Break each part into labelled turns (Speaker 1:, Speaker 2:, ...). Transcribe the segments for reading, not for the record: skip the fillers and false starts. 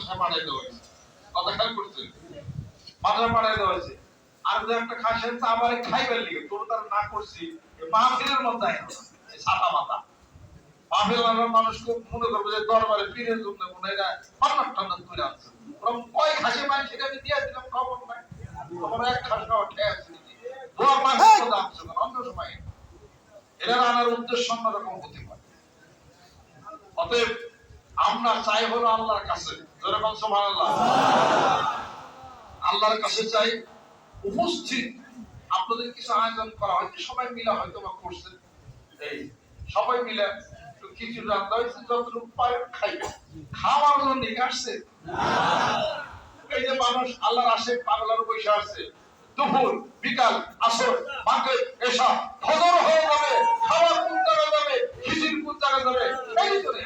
Speaker 1: মাদ্রাসা পাঠাই দেওয়া হয়েছে, কথা খেয়াল করছেন, মাদ্রাসা পাঠাই দেওয়া হয়েছে। আর দু একটা খাসেন তা আবার খাইবার লিগে তোর তার না করছি মাহফিলের মধ্যে ছাতা মাথা মাহফিল মানুষ খুব মনে করবে যে দরবারে পীরের জন্য মনে হয় পান্নার টান্নার করে আনছে, ওরকম কয় খাসে মাই সেটা আমি দিয়ে দিলাম, খবর নাই আমরা এক খাস খাওয়া খেয়ে আসছি দোয়া মাহফিল মধ্যে আনছে অন্য সময় এটা আনার উদ্দেশ্য অন্যরকম হতে পারে। অতএব আমরা চাই হলো আল্লাহর কাছে, যেরকম সুবহানাল্লাহ, আল্লাহর কাছে চাই উপস্থিত। আপনাদের কিছু আয়োজন করা হয়তো সবাই মিলে হয়তো বা করছেন, এই সবাই মিলে কিছু রান্না হয়েছে, যতটুকু পারে খাইবে, খাওয়ার জন্য নিয়ে আসছে। এই যে মানুষ আল্লাহর আশে পাগলার বসে আসছে, দুপুর বিকাল আসর মাকে এসা ফজর হয়ে যাবে, খাওয়ার কোন জায়গা যাবে, খিচুড়ি কোন জায়গা যাবে, এই জন্য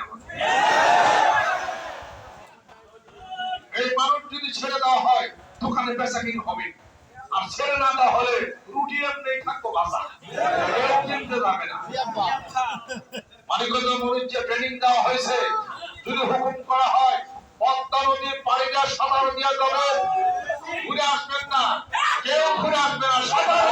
Speaker 1: এই মানুষ যদি ছেড়ে দেওয়া হয় দোকানে বেচাকিং হবে, আর ছেড়ে না দেওয়া হলে রুটি এমনি থাকবো বাসা, কেউ কিনতে যাবে না। মানিকগঞ্জ মরিচ যে ট্রেনিং দেওয়া হয়েছে, যদি হুকুম করা হয় পদ্মা নদীর পাড়িটা সাঁতার দিয়ে যাবে, ঘুরে আসবেন না, কেউ ঘুরে আসবে না, সাঁতার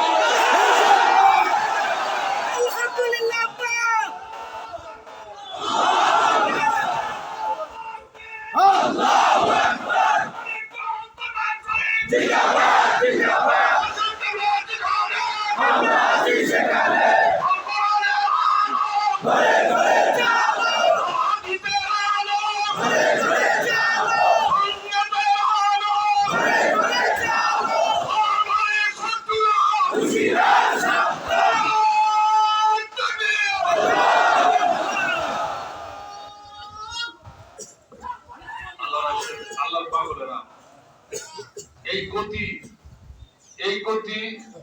Speaker 1: এই গতি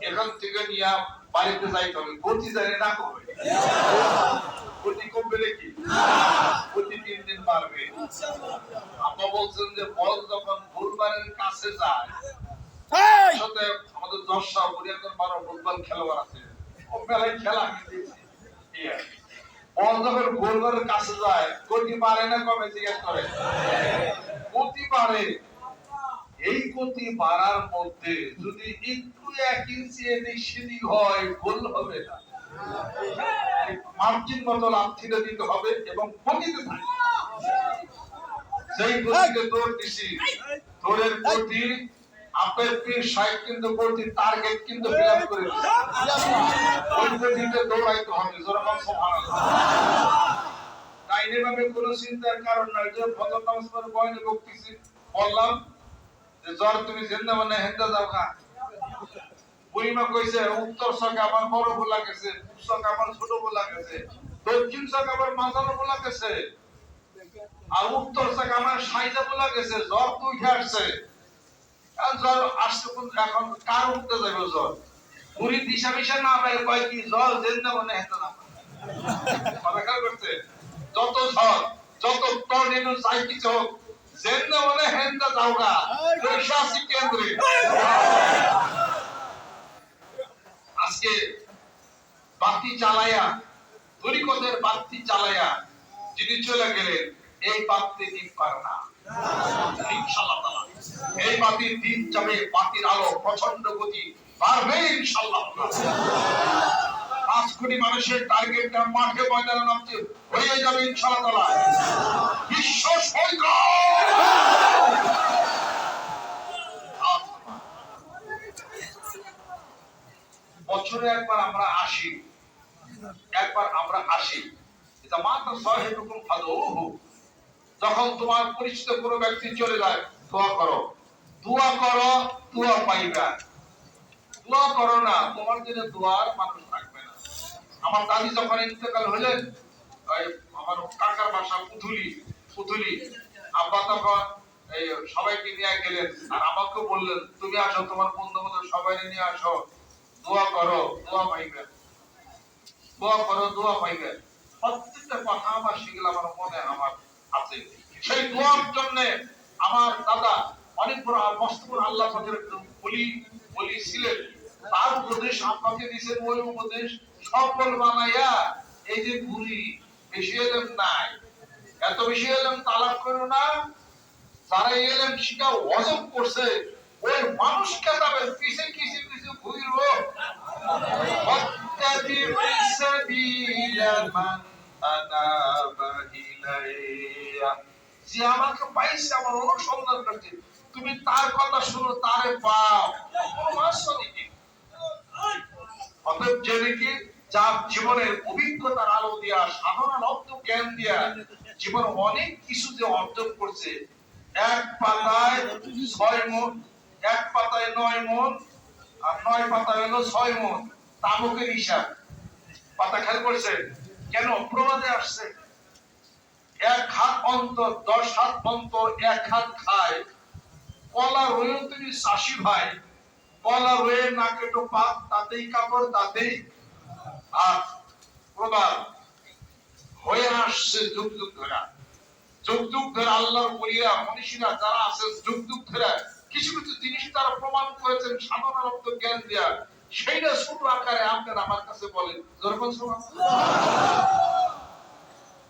Speaker 1: এখান থেকে নিয়ে বাড়িতে যাইতে হবে, গতি জানে না কমবে, গতি কমবে নাকি, গতি দিন দিন বাড়বে। আপনি বলছেন যে বল যখন ফুলবারের কাছে যায়, সাথে আমাদের 10টা বুড়িয়াদের 12 ফুটবল খেলোয়াড় আছে, ও বেলায় খেলা বল যখন ফুলবারের কাছে যায় গতি বাড়ে না কমে জিজ্ঞেস করে, গতি বাড়ে। এই গতি বাড়ার মধ্যে যদি একটু 1 ইঞ্চি এদিক সেদিক হয় গোল হবে না, মার্জিন মতো লাথিটা দিতে হবে এবং গতিতে থাকবে। সেই গতিতে দৌড় দিছি, দৌড়ের গতি আপের পীর সাহেব কিন্তু গতি টার্গেট কিন্তু ফিল করে দিয়েছে, ওই গতিতে দৌড়াইতে হবে, যেরকম সুবহানাল্লাহ। তাই এভাবে কোনো চিন্তার কারণ নাই যে ফজর নামাজ পড়ে বয়নে বকতেছি বললাম জ্বর তুমি জিন্দা মানে হেন্দা যাও না, বুড়িমা কইছে উত্তর চক আমার বড় বলা গেছে, পূব চক আমার ছোট বলা গেছে, দক্ষিণ চক আমার মাঝানো বলা গেছে, আর উত্তর চক আমার সাইজা বলা গেছে, জ্বর তো উঠে আসছে। জ্বর আসছে এখন কার উঠতে যাবে জ্বর, বুড়ি দিশা মিশা না পাই কয় কি জ্বর জিন্দা মানে হেন্দা না, কথা খেয়াল করছে, যত ঝড় যত টর্নেডো যাই কিছু হোক জিন্দা মানে হেন্দা যাওগা প্রশাসী কেন্দ্রে। আজকে বাতি জ্বালায়া তরিকতের বাতি জ্বালায়া যিনি চলে গেলেন, এই বাতি দিন পারে না ইনশাআল্লাহ তাআলা, এই বাতির দিন যাবে, বাতির আলো প্রচন্ড গতি বাড়বে ইনশাআল্লাহ। 5 কোটি মানুষের টার্গেটটা মাঠে ময়দানে নামছে হয়ে যাবে ইনশাআল্লাহ তাআলা। বিশ্ব সৈকত বছরে একবার আমরা আসি, জামাতা সাহেবুকুম ফাদউহু, যখন তোমার পরিচিত কোনো ব্যক্তি চলে যায় দোয়া করো, দোয়া পাইবা, দোয়া করো না তোমার জন্য দোয়ার মানুষ থাকবে না। আমার দাদি যখন ইন্তেকাল হলেন, আমার কাকার বাসা পুতুলি, আব্বা তখন এই সবাইকে নিয়ে গেলেন আর আমাকে বললেন তুমি আসো, তোমার বন্ধু বান্ধব সবাই নিয়ে আসো, দোয়া করো দোয়া পাইবে, প্রত্যেকটা কথা আমার সেগুলো আমার মনে আমার আছে। সেই দোয়ার জন্য আমার দাদা অনেক বড় মস্ত বড় আল্লাহ পাকের বলি ছিলেন, তার উপদেশ আপনাকে দিয়েছেন, ওই উপদেশ সফল বানাইয়া এই যে বুড়ি বেশি এলেম নাই, এত বেশি এলেম তালাক করো না, যারা এলেম শিখা হজম করছে ওই মানুষকে তাদের পিছে কিছু কিছু ঘুরবো যে আমাকে পাইছে আমার অনুসন্ধান করছে তুমি তার কথা শুনো তারে পাও অতএব যে নাকি যার জীবনের অভিজ্ঞতার আলো দিয়া সাধারণ অর্থ জ্ঞান দিয়া জীবন অনেক কিছু যে অর্জন করছে এক পাতায় 6 মণ এক পাতায় 9 মণ আর 9 পাতা হলো 6 মণ তাবুকের হিসাব পাতা খেয়াল করছে কেন প্রবাদে আসছে এক হাত অন্তর 10 হাত অন্তর এক হাত খায় কলা রয়েও তুমি চাষি ভাই কলা রয়ে নাকে টোপা তাতেই কাপড় তাতেই আর প্রবাদ হয়ে আসছে যুগ যুগ ধরে আল্লাহর ওলিয়া মনীষীরা যারা আছে যুগ যুগ ধরে কিছু কিছু জিনিস তারা প্রমাণ করেছেন সাধারণ অর্থ জ্ঞান দেয়া সেইটা ছোট আকারে আপনারা আমার কাছে বলেন যখন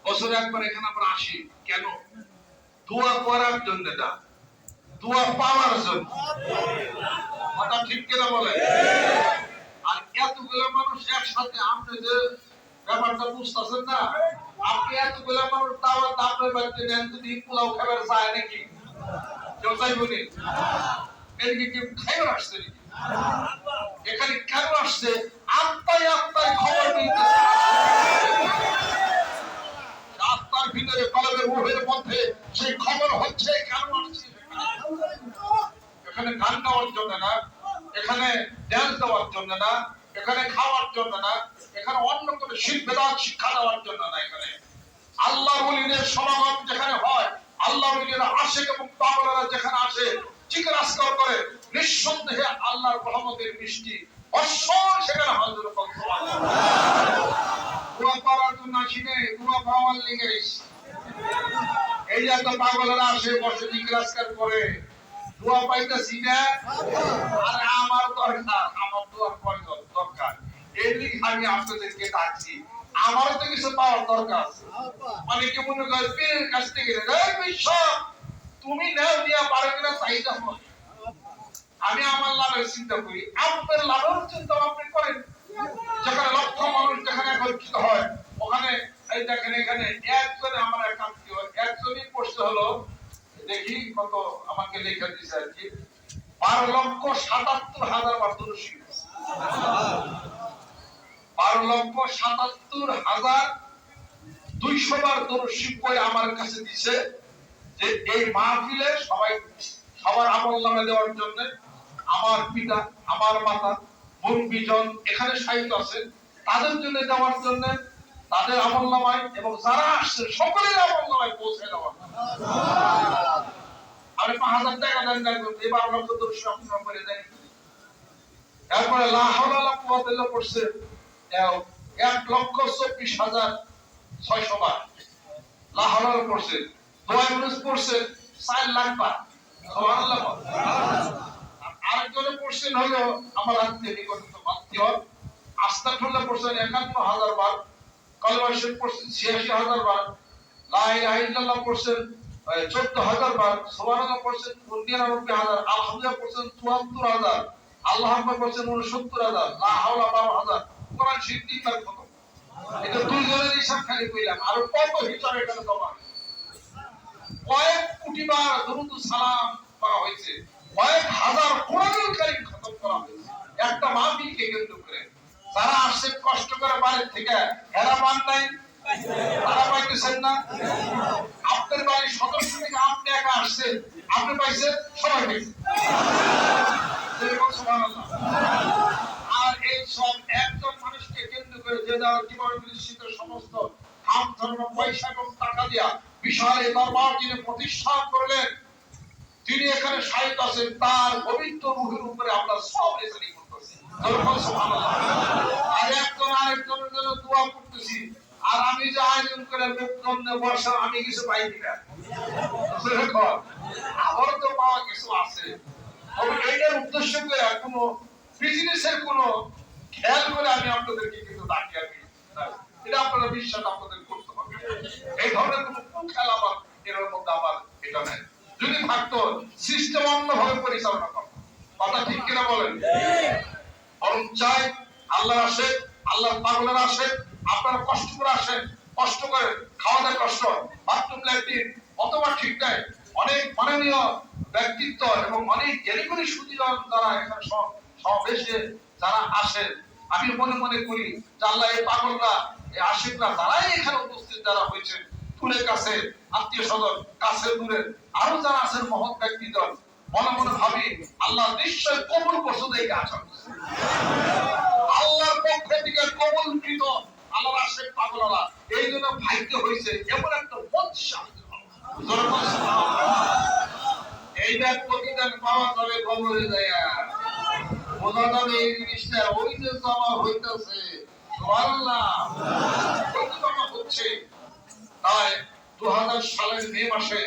Speaker 1: বছরে একবার এখানে আমরা আসি কেন দোয়া করার জন্য না দোয়া পাওয়ার জন্য কথা ঠিক কিনা বলে আর এতগুলো মানুষ একসাথে আপনি যে ব্যাপারটা বুঝতেছেন না আপনি এতগুলো মানুষ দাওয়াত আপনার বাড়িতে নেন যদি পোলাও খাবার যায় নাকি কেউ চাইবনি এদিকে কেউ খাইবার আসছে নাকি এখানে কেন আসছে আত্মায় আত্মায় খবর নিতেছে আত্মার ভিতরে কলবের মুহের মধ্যে সেই খবর হচ্ছে কেন আসছে এখানে গান গাওয়ার জন্য না এখানে ড্যান্স দেওয়ার জন্য না এখানে খাওয়ার জন্য না এখানে অন্য কোনো শিল্পেদার শিক্ষা দেওয়ার জন্য না এখানে আল্লাহর ওলিদের সমাগম যেখানে হয় আল্লাহর ওলিরা আশিক এবং পাগলেরা যেখানে আসে জিজ্ঞাসা করে নিঃসন্দেহে আল্লাহর রহমতের বৃষ্টি অসংখ্য সেখানে হাজির হবে দোয়া করার জন্য আসিনে দোয়া পাওয়ার লিগে এই যে তো পাগলেরা আসে বসে জিজ্ঞাসা করে দোয়া পাইতেছি না আর আমার দরকার আমার দোয়ার প্রয়োজন দরকার এই লিগে আমি আপনাদেরকে ডাকছি আমারও তো কিছু পাওয়ার দরকার অনেকে মনে করে পীরের কাছ থেকে তুমি নাও দিয়া পারো কিনা চাহিদা হয় আমি আমার লাভের চিন্তা করি আপনার লাভের চিন্তা আপনি করেন যেখানে লক্ষ মানুষ যেখানে একত্রিত হয় ওখানে এই দেখেন এখানে একজনে আমার এক আত্মীয় একজনই প্রশ্ন হলো দেখি কত আমাকে লেখা দিছে আর কি 12,77,000 বার দরুশি 12,77,200 বার দরুশি করে আমার কাছে দিছে যে এই মাহফিলে সবাই সবার আমলনামা দেওয়ার জন্য আমার পিতা আমার মাতা বোন বিজন এখানে সাহিত্য আছে তাদের জন্য দেওয়ার জন্য তাদের আমলনামায় এবং যারা আসছে সকলের আমলনামায় পৌঁছে দেওয়ার আমি 5,000 টাকা দেন এবার আমরা তো দর্শক আপনারা করে দেন তারপরে লা হাওলা ওয়ালা কুওয়াতা ইল্লা পড়ছে 1,24,600 বার লা হাওলা পড়ছে দোয়া ইউনুস পড়ছে 4 লাখ বার সুবহানাল্লাহ আরেকজনে পড়ছেন হলো আমার আত্মীয় নিকটতম আত্মীয় আস্তাগফিরুল্লাহ পড়ছেন 51,000 বার কলমা শরীফ পড়ছেন 86,000 বার লা ইলাহা ইল্লাল্লাহ পড়ছেন 14,000 বার সুবহানাল্লাহ পড়ছেন 99,000 আলহামদুলিল্লাহ পড়ছেন 74,000 আল্লাহু আকবার পড়ছেন 69,000 লা হাওলা 12,000 কোরআন শরীফ 3 বার খতম এটা দুইজনের হিসাব খালি কইলাম আর কত হিসাব এখানে জমা কয়েক কোটি বার দরুদ সালাম করা হয়েছে কয়েক হাজার কোরআনুল কারীম খতম করা হয়েছে একটা মাহফিলকে কেন্দ্র করে যারা আসছে কষ্ট করে বাড়ি থেকে এরা মান নাই তারা পাইতেছেন না আপনার বাড়ির সদস্য থেকে আপনি একা আসছেন আপনি পাইছেন সবাই পাইছে সুবহানাল্লাহ আর এই সব একজন মানুষকে কেন্দ্র করে যে যার জীবন বিনিশ্চিত সমস্ত হাম ধর্ম পয়সা এবং টাকা দিয়া বিশাল এই দরবার যিনি প্রতিষ্ঠা করলেন তিনি এখানে সাহিত্য আছেন তার পবিত্র রূহের উপরে আমরা সব রেজানি করতেছি সুবহানাল্লাহ আর একজন আরেকজনের জন্য দোয়া করতেছি আর আমি যে আয়োজন করে মুক্তমনে বর্ষা আমি কিছু পাই কিনা আমার তো পাওয়া কিছু আছে তবে এইটার উদ্দেশ্য করে কোনো বিজনেসের কোনো খেয়াল করে আমি আপনাদেরকে কিন্তু ডাকি আমি এটা আপনারা বিশ্বাস আপনাদের করতে হবে এই ধরনের কোনো খেয়াল আমার এর মধ্যে আমার এটা নেই যদি থাকতো সিস্টেম অন্যভাবে পরিচালনা করতো। কথা ঠিক কিনা বলেন? বরং চাই আল্লাহর আসে, আল্লাহর পাগলের আসে, আপনারা কষ্ট করে আসেন, কষ্ট করে খাওয়া দাওয়া কষ্ট, বাথরুম ল্যাট্রিন অথবা ঠিক নাই, অনেক মাননীয় ব্যক্তিত্ব এবং অনেক জ্ঞানীগুণী সুদীজন যারা এখানে সমাবেশে যারা আসেন, আমি মনে মনে করি যে আল্লাহ এই পাগলরা, এই আশিকরা যারাই এখানে উপস্থিত যারা হয়েছে, দূরের কাছে আত্মীয় স্বজন, কাছে দূরে আরো যারা আছেন মহৎ ব্যক্তিজন, মনে মনে ভাবি আল্লাহ নিশ্চয় কবুল করছে দেখে আশা করছে। আল্লাহর পক্ষ থেকে কবুলকৃত আল্লাহর আশিক পাগলরা এই জন্য ভাগ্য হয়েছে এমন একটা মঞ্চা। এইটা প্রতিদান পাওয়া যাবে কবরে যায়, বোঝা যাবে এই জিনিসটা ওই যে জমা হইতেছে। সুবহানাল্লাহ, জমা হচ্ছে। তাই 2000 সালের মে মাসে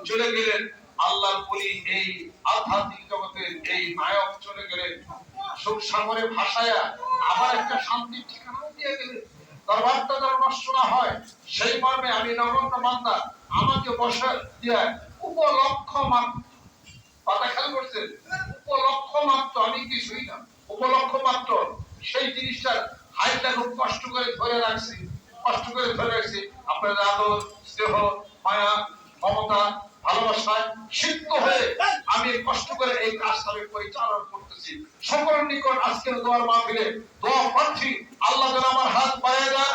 Speaker 1: চলে গেলেন আল্লাহর ওলি, এই আধ্যাত্মিক জগতের এই নায়ক চলে গেলেন সুখ সাগরে ভাসায়া, আবার একটা শান্তির ঠিকানাও দিয়ে গেলেন। দরবারটা যেন নষ্ট না হয় সেই মর্মে আমি নগণ্য বান্দা আমাকে বসা দিয়ে উপলক্ষ মাত্র, কথা খেয়াল করছেন, উপলক্ষ মাত্র, আমি কিছুই না, উপলক্ষ মাত্র সেই জিনিসটার হাইটা খুব কষ্ট করে ধরে রাখছি, কষ্ট করে ধরে রাখছি। আপনাদের আদর, স্নেহ, মায়া, মমতা, ভালোবাসায় সিদ্ধ হয়ে আমি কষ্ট করে এই কাজটা আমি পরিচালনা করতেছি। সকলের নিকট আজকের দোয়ার মাহফিলে দোয়া প্রার্থী আল্লাহ যেন আমার হাত পায়ে দেন।